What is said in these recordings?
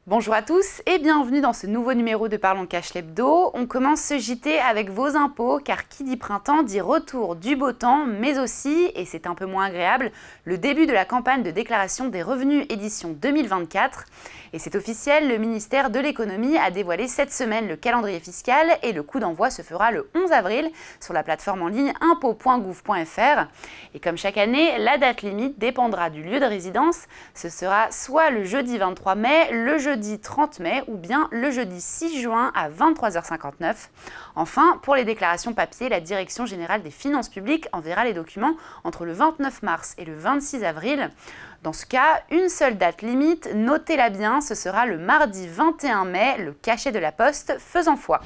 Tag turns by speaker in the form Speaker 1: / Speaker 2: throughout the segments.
Speaker 1: Bonjour à tous et bienvenue dans ce nouveau numéro de Parlons Cash l'hebdo. On commence ce JT avec vos impôts car qui dit printemps dit retour du beau temps mais aussi, et c'est un peu moins agréable, le début de la campagne de déclaration des revenus édition 2024. Et c'est officiel, le ministère de l'économie a dévoilé cette semaine le calendrier fiscal et le coup d'envoi se fera le 11 avril sur la plateforme en ligne impôts.gouv.fr. Et comme chaque année, la date limite dépendra du lieu de résidence. Ce sera soit le jeudi 23 mai, le jeudi 30 mai ou bien le jeudi 6 juin à 23h59. Enfin, pour les déclarations papier, la Direction générale des finances publiques enverra les documents entre le 29 mars et le 26 avril. Dans ce cas, une seule date limite, notez-la bien, ce sera le mardi 21 mai, le cachet de la Poste faisant foi.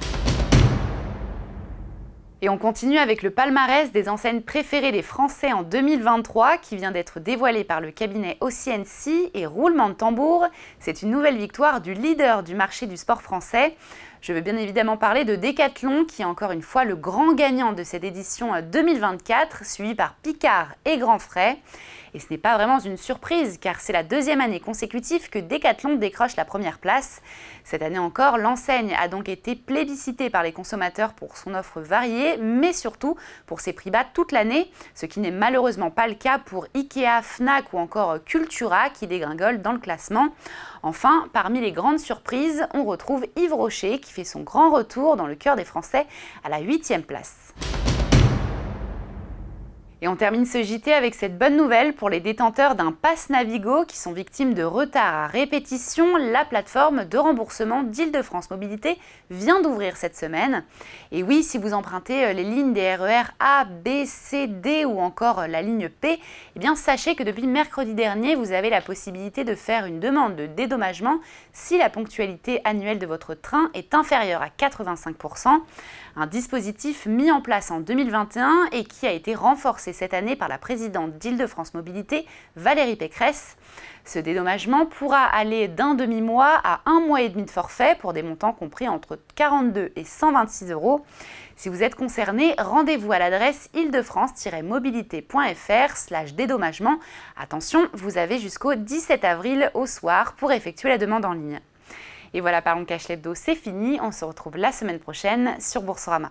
Speaker 1: Et on continue avec le palmarès des enseignes préférées des Français en 2023 qui vient d'être dévoilé par le cabinet OC&C et roulement de tambour, c'est une nouvelle victoire du leader du marché du sport français. Je veux bien évidemment parler de Decathlon qui est encore une fois le grand gagnant de cette édition 2024, suivi par Picard et Grand Frais. Et ce n'est pas vraiment une surprise car c'est la deuxième année consécutive que Decathlon décroche la première place. Cette année encore, l'enseigne a donc été plébiscitée par les consommateurs pour son offre variée, mais surtout pour ses prix bas toute l'année, ce qui n'est malheureusement pas le cas pour Ikea, Fnac ou encore Cultura qui dégringolent dans le classement. Enfin, parmi les grandes surprises, on retrouve Yves Rocher qui fait son grand retour dans le cœur des Français à la 8e place. Et on termine ce JT avec cette bonne nouvelle pour les détenteurs d'un pass Navigo qui sont victimes de retard à répétition. La plateforme de remboursement d'Île-de-France Mobilité vient d'ouvrir cette semaine. Et oui, si vous empruntez les lignes des RER A, B, C, D ou encore la ligne P, eh bien sachez que depuis mercredi dernier, vous avez la possibilité de faire une demande de dédommagement si la ponctualité annuelle de votre train est inférieure à 85%. Un dispositif mis en place en 2021 et qui a été renforcé cette année par la présidente d'Île-de-France Mobilité, Valérie Pécresse. Ce dédommagement pourra aller d'un demi-mois à 1 mois et demi de forfait pour des montants compris entre 42 et 126 €. Si vous êtes concerné, rendez-vous à l'adresse ile-de-france-mobilité.fr/dédommagement. Attention, vous avez jusqu'au 17 avril au soir pour effectuer la demande en ligne. Et voilà, Parlons Cash l'hebdo, c'est fini. On se retrouve la semaine prochaine sur Boursorama.